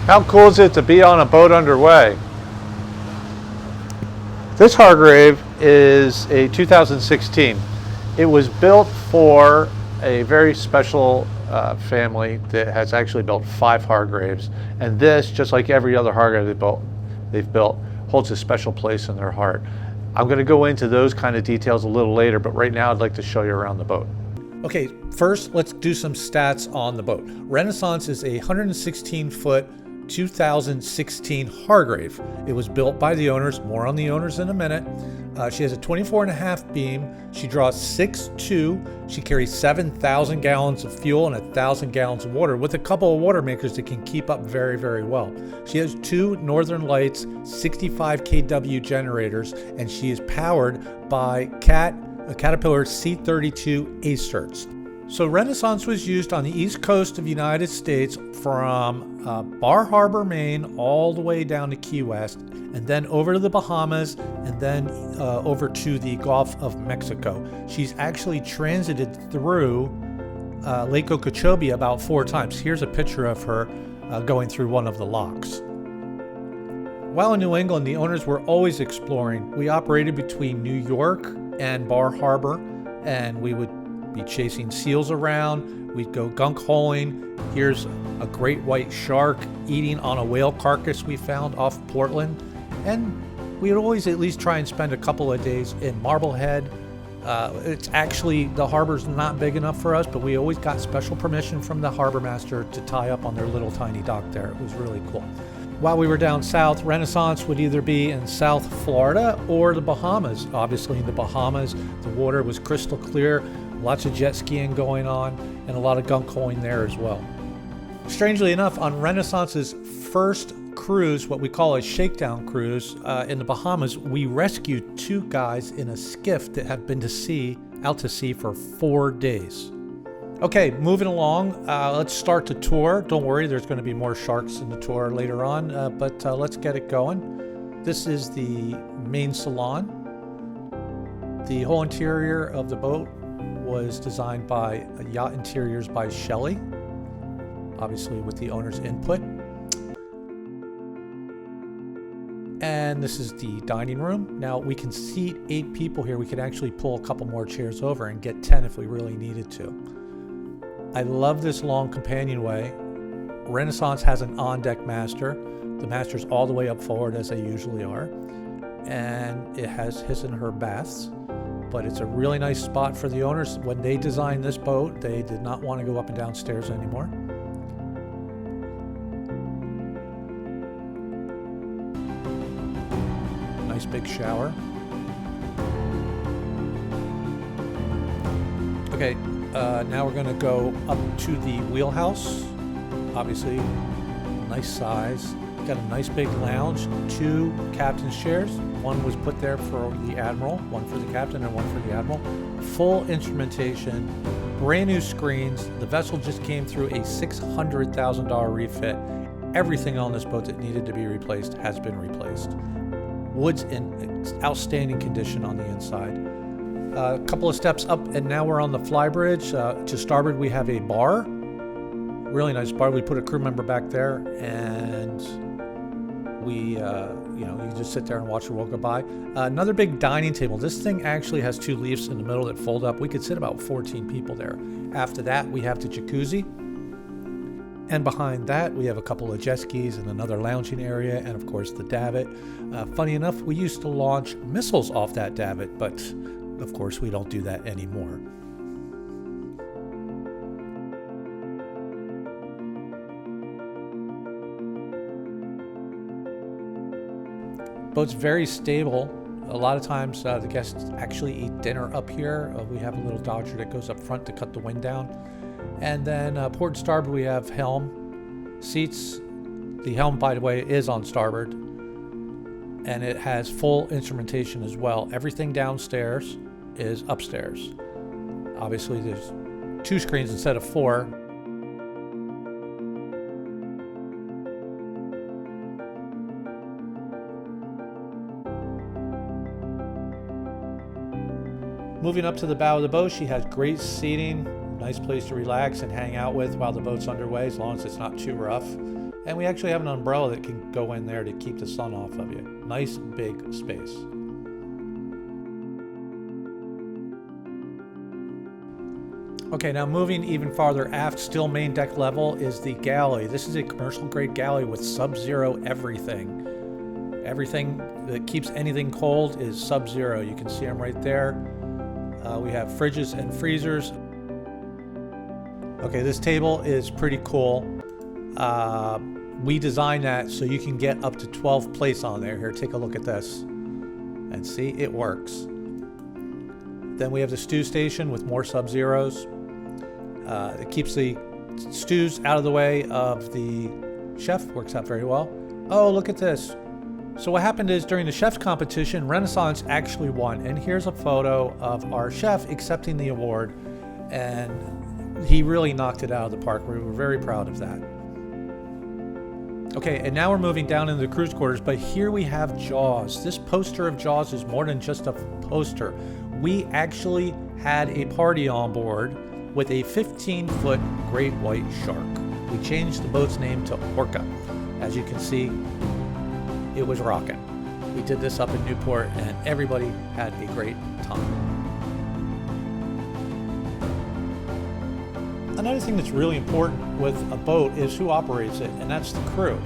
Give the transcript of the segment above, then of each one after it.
How cool is it to be on a boat underway? This Hargrave is a 2016. It was built for a very special family that has actually built 5 Hargraves, and this, just like every other Hargrave they've built, holds a special place in their heart. I'm going to go into those kind of details a little later, but right now I'd like to show you around the boat. Okay, first let's do some stats on the boat. Renaissance is a 116-foot 2016 Hargrave. It was built by the owners. More on the owners in a minute. She has a 24.5 beam. She draws 6'2". She carries 7,000 gallons of fuel and 1,000 gallons of water with a couple of water makers that can keep up very, very well. She has 2 Northern Lights 65 kW generators, and she is powered by Caterpillar C32 Acerts. So Renaissance was used on the east coast of the United States from Bar Harbor, Maine, all the way down to Key West, and then over to the Bahamas, and then over to the Gulf of Mexico. She's actually transited through Lake Okeechobee about 4 times. Here's a picture of her going through one of the locks. While in New England, the owners were always exploring. We operated between New York and Bar Harbor, and we would be chasing seals around. We'd go gunk holing. Here's a great white shark eating on a whale carcass we found off Portland. And we'd always at least try and spend a couple of days in Marblehead. It's actually, the harbor's not big enough for us, but we always got special permission from the harbor master to tie up on their little tiny dock there. It was really cool. While we were down south, Renaissance would either be in South Florida or the Bahamas. Obviously in the Bahamas, the water was crystal clear, lots of jet skiing going on, and a lot of gunk holing there as well. Strangely enough, on Renaissance's first cruise, what we call a shakedown cruise in the Bahamas, we rescued 2 guys in a skiff that had been out to sea for 4 days. Okay, moving along, let's start the tour. Don't worry, there's going to be more sharks in the tour later on, but let's get it going. This is the main salon. The whole interior of the boat was designed by Yacht Interiors by Shelley, obviously with the owner's input. And this is the dining room. Now we can seat 8 people here. We could actually pull a couple more chairs over and get 10 if we really needed to. I love this long companionway. Renaissance has an on-deck master. The master's all the way up forward as they usually are. And it has his and her baths. But it's a really nice spot for the owners. When they designed this boat, they did not want to go up and down stairs anymore. Nice big shower. Okay, now we're going to go up to the Wheelhouse. Obviously, nice size. Got a nice big lounge, 2 captain's chairs. One was put there for the admiral, one for the captain and one for the admiral. Full instrumentation, brand new screens. The vessel just came through a $600,000 refit. Everything on this boat that needed to be replaced has been replaced. Wood's in outstanding condition on the inside. A couple of steps up, and now we're on the Flybridge. To starboard, we have a bar. Really nice bar. We put a crew member back there, and we, you just sit there and watch the world go by. Another big dining table. This thing actually has 2 leaves in the middle that fold up. We could sit about 14 people there. After that, we have the jacuzzi. And behind that, we have a couple of jet skis and another lounging area, and of course the davit. Funny enough, we used to launch missiles off that davit, but of course we don't do that anymore. Boat's very stable. A lot of times the guests actually eat dinner up here. We have a little dodger that goes up front to cut the wind down. And then port and starboard, we have helm seats. The helm, by the way, is on starboard, and it has full instrumentation as well. Everything downstairs is upstairs. Obviously, there's 2 screens instead of 4. Moving up to the bow of the boat, she has great seating. Nice place to relax and hang out with while the boat's underway, as long as it's not too rough. And we actually have an umbrella that can go in there to keep the sun off of you. Nice big space. Okay, now moving even farther aft, still main deck level, is the galley. This is a commercial grade galley with sub-zero everything. Everything that keeps anything cold is sub-zero. You can see them right there. We have fridges and freezers. Okay, this table is pretty cool. We designed that so you can get up to 12 plates on there. Here, take a look at this. And see, it works. Then we have the stew station with more sub-zeros. It keeps the stews out of the way of the chef. Works out very well. Oh, look at this. So what happened is during the chef's competition, Renaissance actually won. And here's a photo of our chef accepting the award. And he really knocked it out of the park. We were very proud of that. Okay, and now we're moving down into the cruise quarters, but here we have Jaws. This poster of Jaws is more than just a poster. We actually had a party on board with a 15-foot great white shark. We changed the boat's name to Orca. As you can see, it was rocking. We did this up in Newport and everybody had a great time. Another thing that's really important with a boat is who operates it, and that's the crew.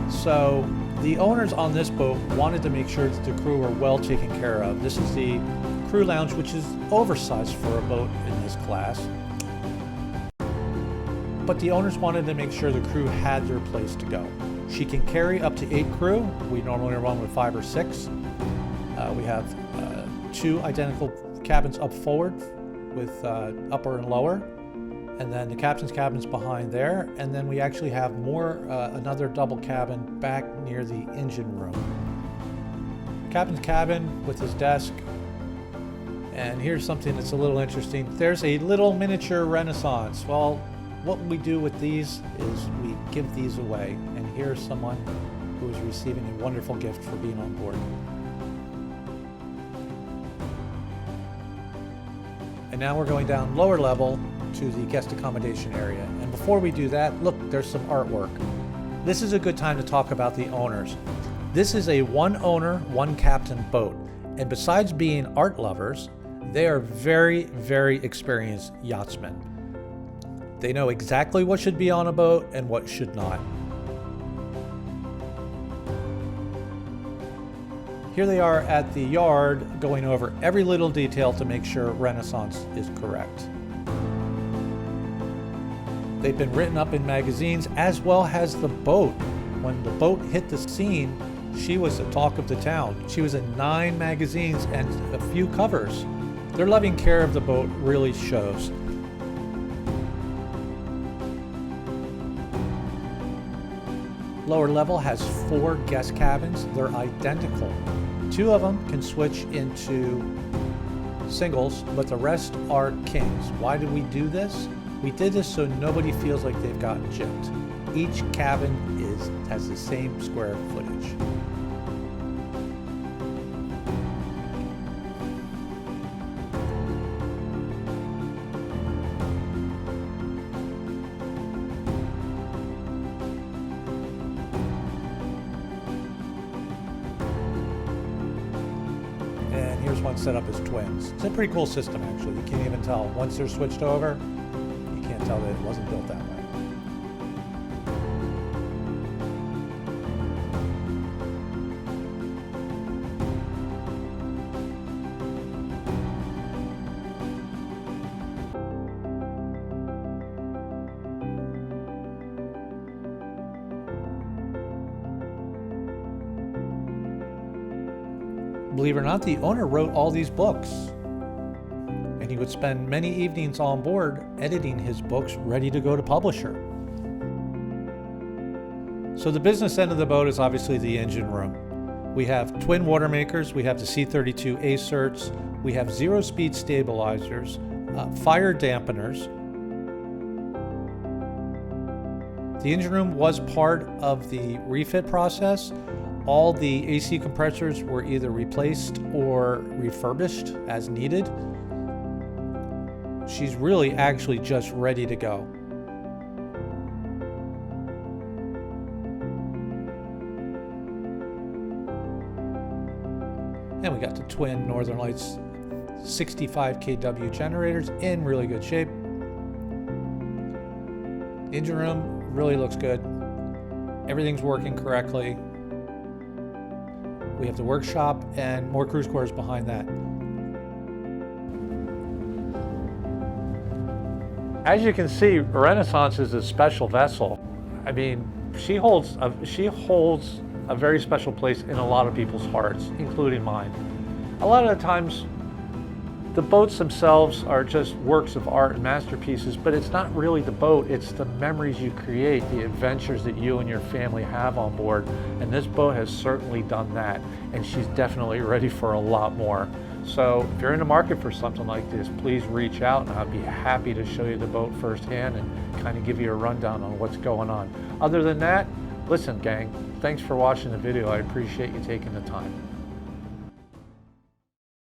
So the owners on this boat wanted to make sure that the crew were well taken care of. This is the crew lounge, which is oversized for a boat in this class. But the owners wanted to make sure the crew had their place to go. She can carry up to 8 crew. We normally run with 5 or 6. We have 2 identical cabins up forward with upper and lower, and then the captain's cabin's behind there, and then we actually have another double cabin back near the engine room. Captain's cabin with his desk, and here's something that's a little interesting. There's a little miniature Renaissance. Well, what we do with these is we give these away, and here's someone who is receiving a wonderful gift for being on board. And now we're going down lower level to the guest accommodation area. And before we do that, look, there's some artwork. This is a good time to talk about the owners. This is a one owner, one captain boat. And besides being art lovers, they are very, very experienced yachtsmen. They know exactly what should be on a boat and what should not. Here they are at the yard going over every little detail to make sure Renaissance is correct. They've been written up in magazines, as well as the boat. When the boat hit the scene, she was the talk of the town. She was in 9 magazines and a few covers. Their loving care of the boat really shows. Lower level has 4 guest cabins. They're identical. 2 of them can switch into singles, but the rest are kings. Why did we do this? We did this so nobody feels like they've gotten gypped. Each cabin has the same square footage. And here's one set up as twins. It's a pretty cool system, actually. You can't even tell. Once they're switched over, you can't tell that it wasn't built that way. Believe it or not, the owner wrote all these books. And he would spend many evenings on board editing his books ready to go to publisher. So the business end of the boat is obviously the engine room. We have twin water makers, we have the C32 acerts, we have 0-speed stabilizers, fire dampeners. The engine room was part of the refit process. All the AC compressors were either replaced or refurbished as needed. She's really actually just ready to go. And we got the twin Northern Lights 65 kW generators in really good shape. Engine room really looks good. Everything's working correctly. We have the workshop and more cruise quarters behind that. As you can see, Renaissance is a special vessel. I mean, she holds a very special place in a lot of people's hearts, including mine. A lot of the times, the boats themselves are just works of art and masterpieces, but it's not really the boat, it's the memories you create, the adventures that you and your family have on board. And this boat has certainly done that, and she's definitely ready for a lot more. So if you're in the market for something like this, please reach out and I'll be happy to show you the boat firsthand and kind of give you a rundown on what's going on. Other than that, listen gang, thanks for watching the video. I appreciate you taking the time.